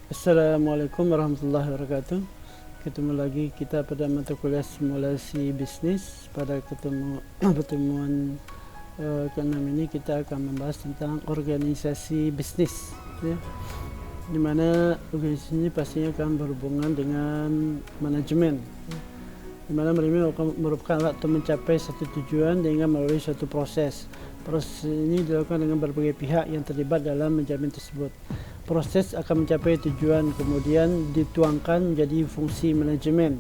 Assalamualaikum warahmatullahi wabarakatuh. Ketemu lagi kita pada mata kuliah simulasi bisnis. Pada pertemuan ke-6 ini kita akan membahas tentang organisasi bisnis, ya. Di mana organisasi ini pastinya akan berhubungan dengan manajemen, ya. Di mana manajemen merupakan alat untuk mencapai satu tujuan dengan melalui suatu proses. Proses ini dilakukan dengan berbagai pihak yang terlibat dalam manajemen tersebut. Proses akan mencapai tujuan kemudian dituangkan menjadi fungsi manajemen.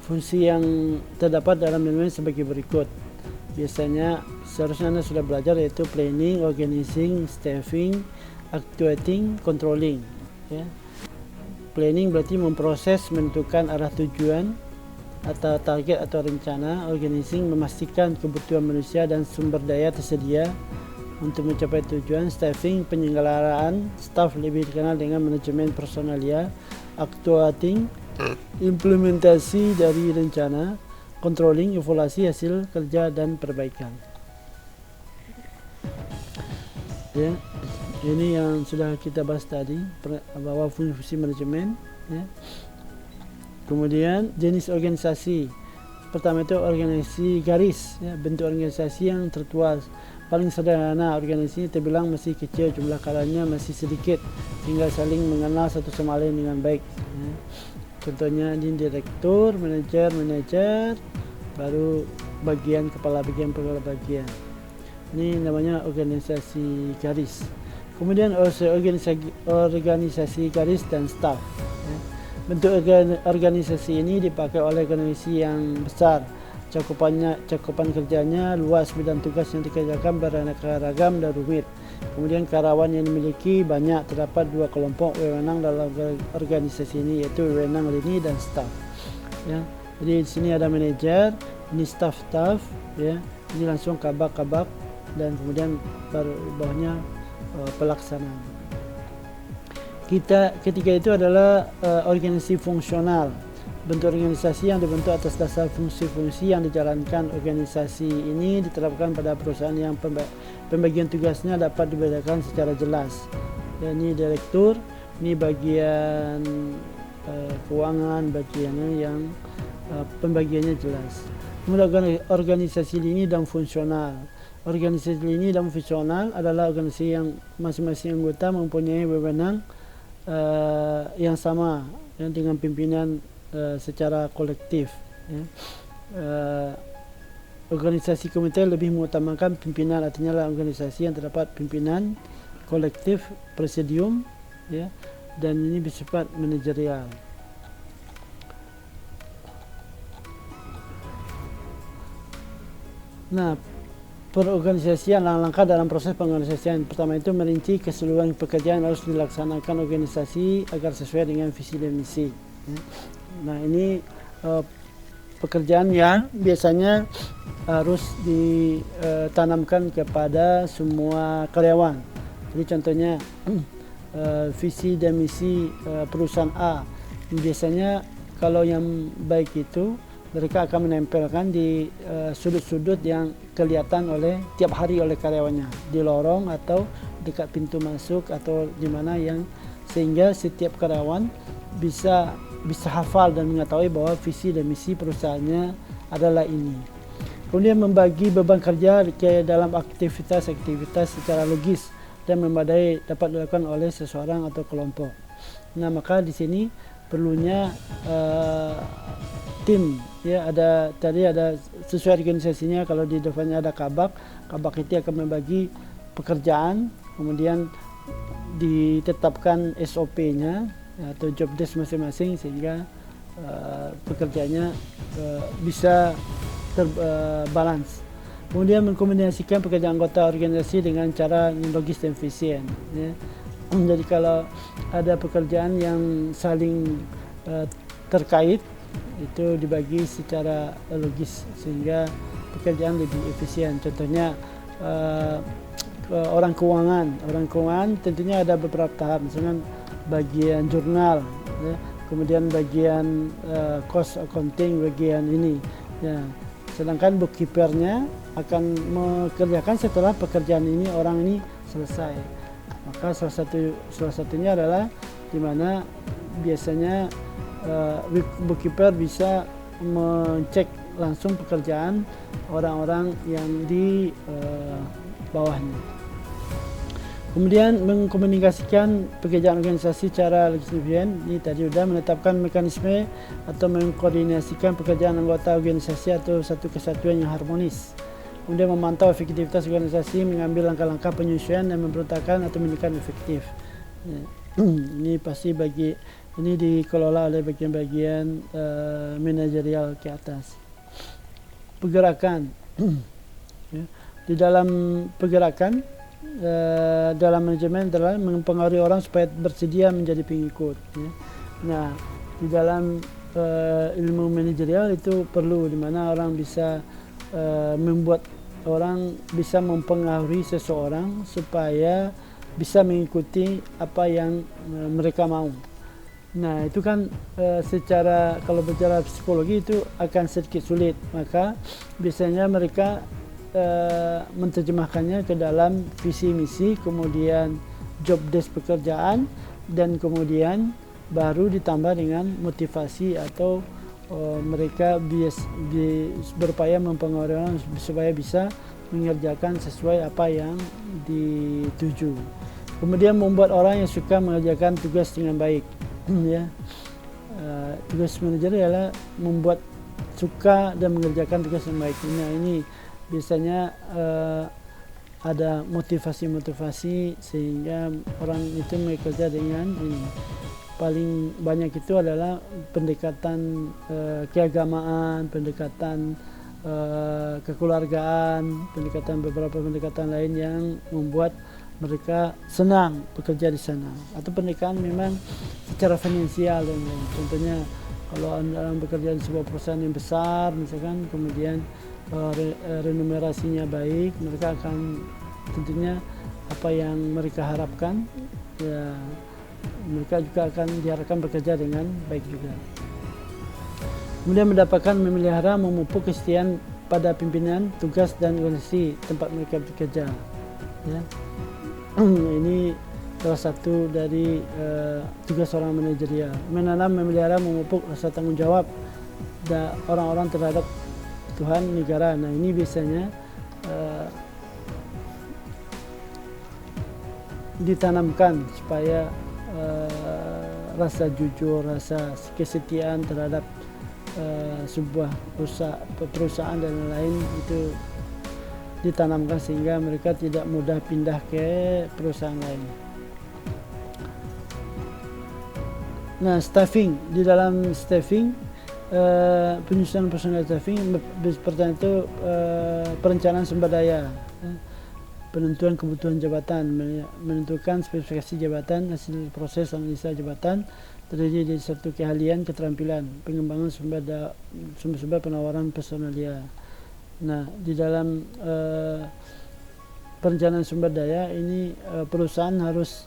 Fungsi yang terdapat dalam manajemen sebagai berikut. Biasanya seharusnya Anda sudah belajar, yaitu planning, organizing, staffing, actuating, controlling, ya. Planning berarti memproses, menentukan arah tujuan atau target atau rencana. Organizing memastikan kebutuhan manusia dan sumber daya tersedia untuk mencapai tujuan. Staffing penyelenggaraan staff, lebih dikenal dengan manajemen personalia. Actuating implementasi dari rencana. Controlling evaluasi hasil kerja dan perbaikan. Ya, ini yang sudah kita bahas tadi bahwa fungsi manajemen, ya. Kemudian jenis organisasi. Pertama itu organisasi garis, ya, bentuk organisasi yang tertua. Paling sederhana, organisasi terbilang masih kecil, jumlah karyawannya masih sedikit, sehingga saling mengenal satu sama lain dengan baik, ya. Contohnya ini direktur, manajer, baru kepala bagian. Ini namanya organisasi garis. Kemudian organisasi garis dan staf, ya. Bentuk organisasi ini dipakai oleh organisasi yang besar. Cakupan kerjanya luas, bidang tugas yang dikerjakan beraneka ragam dan rumit. Kemudian karyawan yang dimiliki banyak. Terdapat dua kelompok wewenang dalam organisasi ini, yaitu wewenang lini dan staf, ya. Jadi di sini ada manajer, ini staf, ya. Ini langsung kabak, dan kemudian bawahnya pelaksanaan. Ketiga itu adalah organisasi fungsional. Bentuk organisasi yang dibentuk atas dasar fungsi-fungsi yang dijalankan. Organisasi ini diterapkan pada perusahaan yang pembagian tugasnya dapat dibedakan secara jelas. Ya, ini direktur, ini bagian keuangan, bagiannya yang pembagiannya jelas. Kemudian organisasi lini dan fungsional. Organisasi lini dan fungsional adalah organisasi yang masing-masing anggota mempunyai wewenang yang sama, ya, dengan pimpinan secara kolektif, ya. Organisasi komite lebih mengutamakan pimpinan, artinya lah organisasi yang terdapat pimpinan kolektif, presidium, ya, dan ini bersifat manajerial. Nah, perorganisasian, langkah dalam proses pengorganisasian. Pertama itu merinci keseluruhan pekerjaan yang harus dilaksanakan organisasi agar sesuai dengan visi dan misi, ya. Nah, ini pekerjaan yang biasanya harus ditanamkan kepada semua karyawan. Jadi contohnya visi dan misi perusahaan A. Biasanya kalau yang baik itu mereka akan menempelkan di sudut-sudut yang kelihatan tiap hari oleh karyawannya, di lorong atau dekat pintu masuk atau di mana, yang sehingga setiap karyawan bisa hafal dan mengetahui bahwa visi dan misi perusahaannya adalah ini. Kemudian membagi beban kerja ke dalam aktivitas secara logis dan memadai dapat dilakukan oleh seseorang atau kelompok. Nah, maka di sini perlunya tim, ya. Ada sesuai organisasinya. Kalau di depannya ada kabak itu akan membagi pekerjaan, kemudian ditetapkan SOP-nya atau job desk masing-masing, sehingga pekerjaannya bisa terbalance. Kemudian mengkombinasikan pekerjaan anggota organisasi dengan cara logis dan efisien, ya. Jadi kalau ada pekerjaan yang saling terkait, itu dibagi secara logis sehingga pekerjaan lebih efisien. Contohnya orang keuangan tentunya ada beberapa tahap, misalnya bagian jurnal, ya. Kemudian bagian cost accounting, bagian ini, ya. Sedangkan bookkeepernya akan mengerjakan setelah pekerjaan ini orang ini selesai. Maka salah satunya adalah di mana biasanya bookkeeper bisa mengecek langsung pekerjaan orang-orang yang di bawahnya. Kemudian mengkomunikasikan pekerjaan organisasi secara efisien. Ini tadi sudah menetapkan mekanisme atau mengkoordinasikan pekerjaan anggota organisasi atau satu kesatuan yang harmonis. Kemudian memantau efektivitas organisasi, mengambil langkah-langkah penyesuaian dan memberontakkan atau meningkatkan efektif. Ini pasti ini dikelola oleh bagian-bagian manajerial ke atas. Pergerakan. Di dalam pergerakan, dalam manajemen adalah mempengaruhi orang supaya bersedia menjadi pengikut. Nah, di dalam ilmu manajerial itu perlu, di mana orang bisa membuat orang bisa mempengaruhi seseorang supaya bisa mengikuti apa yang mereka mau. Nah, itu kan secara kalau bicara psikologi itu akan sedikit sulit, maka biasanya mereka menerjemahkannya ke dalam visi misi, kemudian job desk pekerjaan, dan kemudian baru ditambah dengan motivasi atau mereka berupaya mempengaruhi orang supaya bisa mengerjakan sesuai apa yang dituju. Kemudian membuat orang yang suka mengerjakan tugas dengan baik. Ya, tugas manajer adalah membuat suka dan mengerjakan tugas yang baik. Nah, ini biasanya ada motivasi sehingga orang itu bekerja dengan ini. Paling banyak itu adalah pendekatan keagamaan, pendekatan kekeluargaan, beberapa pendekatan lain yang membuat mereka senang bekerja di sana, atau pendekatan memang secara finansial dan lain. Contohnya kalau Anda bekerja di sebuah perusahaan yang besar misalkan, kemudian remunerasinya baik, mereka akan tentunya apa yang mereka harapkan, ya mereka juga akan diharapkan bekerja dengan baik juga. Kemudian mendapatkan, memelihara, memupuk kesetiaan pada pimpinan, tugas dan organisasi tempat mereka bekerja. Ya. Ini salah satu dari tugas orang manajerial, menanam, memelihara, memupuk rasa tanggung jawab orang-orang terhadap Tuhan, negara. Nah, ini biasanya ditanamkan supaya rasa jujur, rasa kesetiaan terhadap sebuah perusahaan dan lain itu ditanamkan sehingga mereka tidak mudah pindah ke perusahaan lain. Nah, staffing, di dalam staffing, penyusunan personal staffing pertama itu perencanaan sumber daya, penentuan kebutuhan jabatan, menentukan spesifikasi jabatan, hasil proses analisa jabatan, terdiri dari satu keahlian, keterampilan, pengembangan sumber penawaran personalia. Nah, di dalam perencanaan sumber daya ini perusahaan harus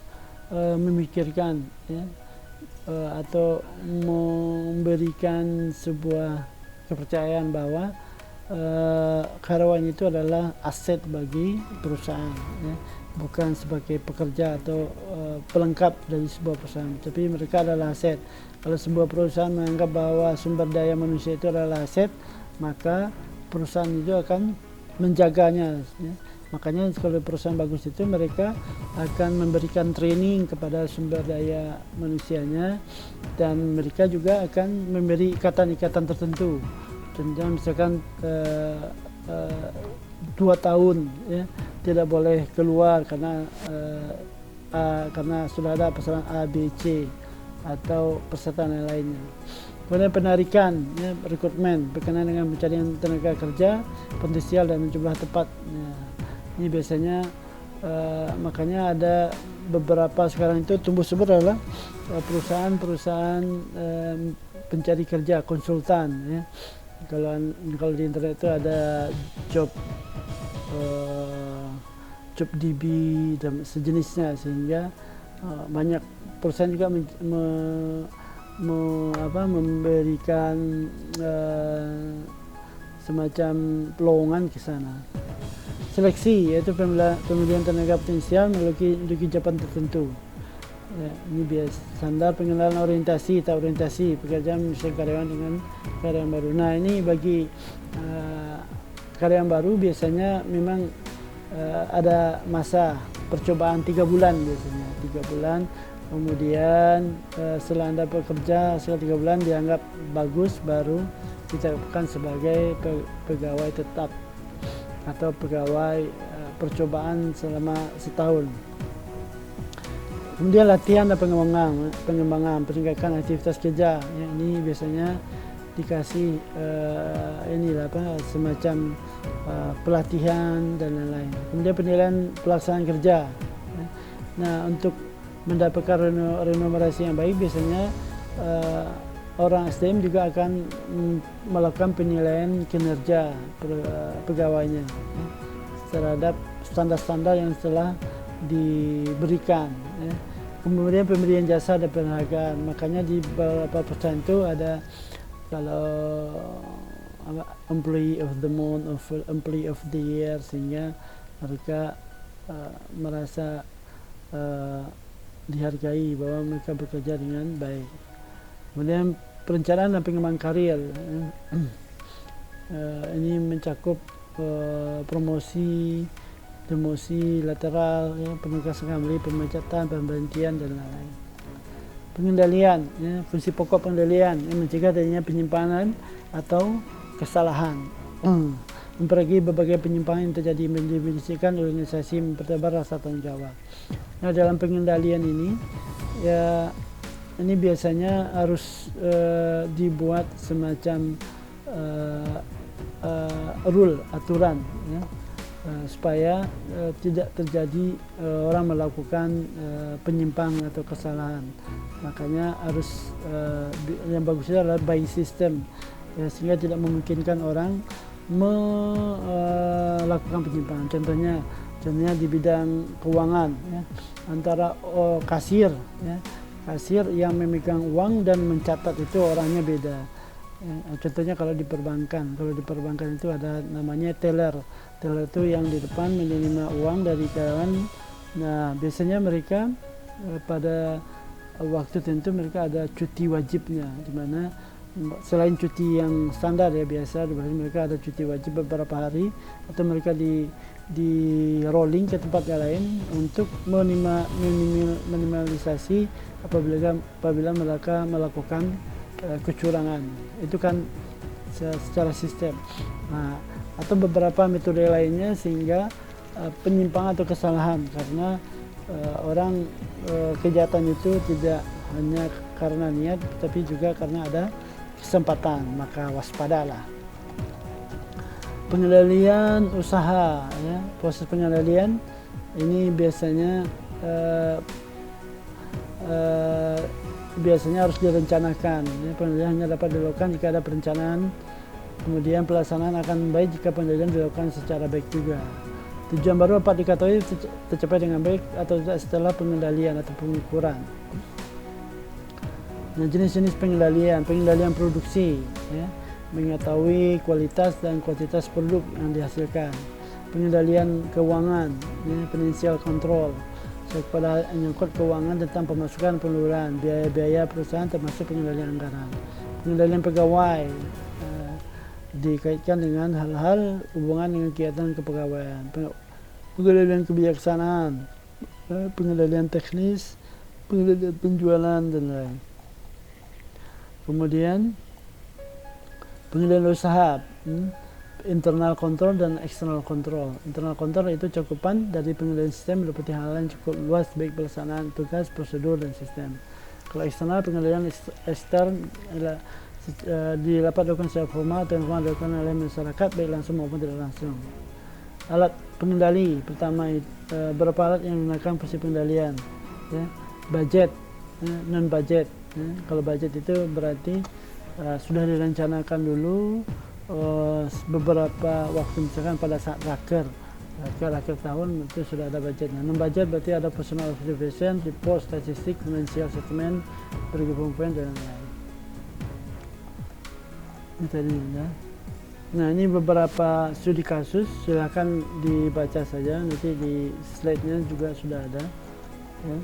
memikirkan, ya, atau memberikan sebuah kepercayaan bahwa karyawan itu adalah aset bagi perusahaan, ya, bukan sebagai pekerja atau pelengkap dari sebuah perusahaan, tapi mereka adalah aset. Kalau sebuah perusahaan menganggap bahwa sumber daya manusia itu adalah aset, maka perusahaan itu akan menjaganya, ya. Makanya kalau perusahaan bagus itu mereka akan memberikan training kepada sumber daya manusianya, dan mereka juga akan memberi ikatan-ikatan tertentu. Contohnya misalkan 2 tahun, ya, tidak boleh keluar karena sudah ada persyaratan A, B, C atau persyaratan lainnya. Kemudian penarikan, ya, rekrutmen berkenaan dengan pencarian tenaga kerja potensial dan jumlah tepat. Ya, ini biasanya makanya ada beberapa sekarang itu tumbuh subur adalah perusahaan-perusahahaan pencari kerja, konsultan, ya. Kalau di internet itu ada job DB dan sejenisnya, sehingga banyak perusahaan juga memberikan semacam lowongan ke sana. Seleksi, yaitu pemilihan tenaga potensial memiliki jabatan tertentu. Ya, ini biasa standar pengenalan orientasi atau orientasi pekerjaan misalnya karyawan dengan karyawan baru. Nah ini bagi karyawan baru biasanya memang ada masa percobaan 3 bulan biasanya 3 bulan. Kemudian setelah Anda bekerja setelah 3 bulan dianggap bagus, baru ditetapkan sebagai pegawai tetap atau pegawai percobaan selama setahun. Kemudian latihan dan pengembangan peningkatan aktivitas kerja. Ya, ini biasanya dikasih semacam pelatihan dan lain-lain. Kemudian penilaian pelaksanaan kerja. Nah, untuk mendapatkan remunerasi yang baik biasanya orang SDM juga akan melakukan penilaian kinerja pegawainya terhadap standar-standar yang telah diberikan. Kemudian pemberian jasa dan penghargaan. Makanya di beberapa perusahaan itu ada kalau employee of the month, employee of the year, sehingga mereka merasa dihargai bahwa mereka bekerja dengan baik. Kemudian perencanaan dan pengembangan karir. Ini mencakup promosi, demosi lateral, ya, penugasan kembali, pemecatan, pemberhentian dan lain-lain. Pengendalian, ya, fungsi pokok pengendalian yang mencegah adanya penyimpangan atau kesalahan. Memperbaiki berbagai penyimpangan yang terjadi, mendefinisikan organisasi, mempertebar rasa tanggung jawab. Nah, dalam pengendalian ini, ya, ini biasanya harus dibuat semacam rule, aturan, ya, supaya tidak terjadi orang melakukan penyimpangan atau kesalahan. Makanya harus yang bagusnya adalah by system, ya, sehingga tidak memungkinkan orang melakukan penyimpangan. Contohnya di bidang keuangan, ya, antara kasir, ya, kasir yang memegang uang dan mencatat itu orangnya beda. Contohnya kalau di perbankan itu ada namanya teller itu yang di depan menerima uang dari karyawan. Nah, biasanya mereka pada waktu tertentu mereka ada cuti wajibnya, di mana selain cuti yang standar ya biasa, mereka ada cuti wajib beberapa hari, atau mereka di rolling ke tempat yang lain untuk minimalisasi apabila mereka melakukan kecurangan. Itu kan secara sistem. Nah, atau beberapa metode lainnya sehingga penyimpangan atau kesalahan karena orang kejahatan itu tidak hanya karena niat tapi juga karena ada kesempatan, maka waspadalah. Pengendalian usaha, ya, proses pengendalian ini biasanya harus direncanakan. Pengendalian hanya dapat dilakukan jika ada perencanaan, kemudian pelaksanaan akan baik jika pengendalian dilakukan secara baik juga. Tujuan baru dapat diketahui tercapai dengan baik atau tidak setelah pengendalian atau pengukuran. Nah, jenis-jenis pengendalian produksi, ya, mengetahui kualitas dan kuantitas produk yang dihasilkan. Pengendalian keuangan, ya, financial control, kepada menyangkut keuangan tentang pemasukan pengeluaran, biaya-biaya perusahaan termasuk pengendalian anggaran. Pengendalian pegawai dikaitkan dengan hal-hal hubungan dengan kegiatan kepegawaian. Pengendalian kebijaksanaan, pengendalian teknis, pengendalian penjualan dan lain. Kemudian pengendalian usaha, internal control dan external control. Internal control itu cakupan dari pengendalian sistem meliputi hal yang cukup luas baik pelaksanaan tugas, prosedur dan sistem. Kalau eksternal, pengendalian ekstern dapat dilakukan secara formal atau informal dilakukan oleh masyarakat baik langsung maupun tidak langsung. Alat pengendali pertama, berapa alat yang menggunakan fungsi pengendalian, ya, budget, non budget. Kalau budget itu berarti sudah direncanakan dulu beberapa waktu, misalkan pada saat raker tahun itu sudah ada budgetnya. Non budget berarti ada personal observation, report, statistik, financial statement, perhitungan dan lain-lain. Ini tadi, ya. Nah, ini beberapa studi kasus, silakan dibaca saja, nanti di slide-nya juga sudah ada, ya.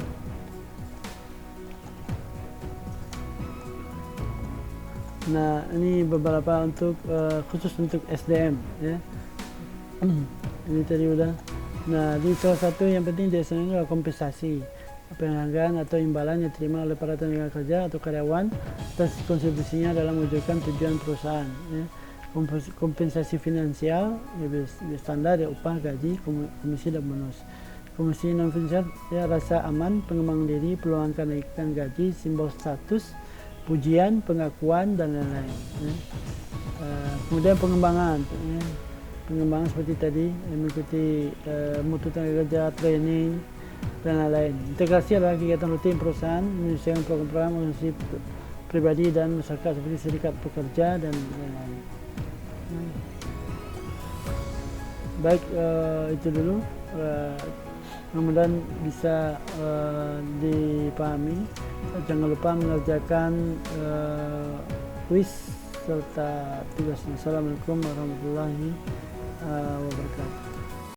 Nah, ini beberapa untuk khusus untuk SDM ya. Ini tadi udah. Nah, di salah satu yang penting di SDM adalah kompensasi penghargaan atau imbalan yang diterima oleh para tenaga kerja atau karyawan atas kontribusinya dalam mewujudkan tujuan perusahaan ya. Kompensasi finansial ya, standar ya, upah, gaji, komisi dan bonus. Komisi non finansial ya, rasa aman, pengembangan diri, peluang kenaikan gaji, simbol status, pujian, pengakuan dan lain-lain ya. Kemudian pengembangan ya. Pengembangan seperti tadi mengikuti mutu tenaga kerja, training dan lain-lain. Integrasi adalah kegiatan rutin perusahaan menyelesaikan program-program organisasi pribadi dan masyarakat seperti serikat pekerja dan lain-lain. Baik, itu dulu. Mudah-mudahan bisa dipahami. Jangan lupa mengerjakan kuis serta tugasnya. Assalamualaikum warahmatullahi wabarakatuh.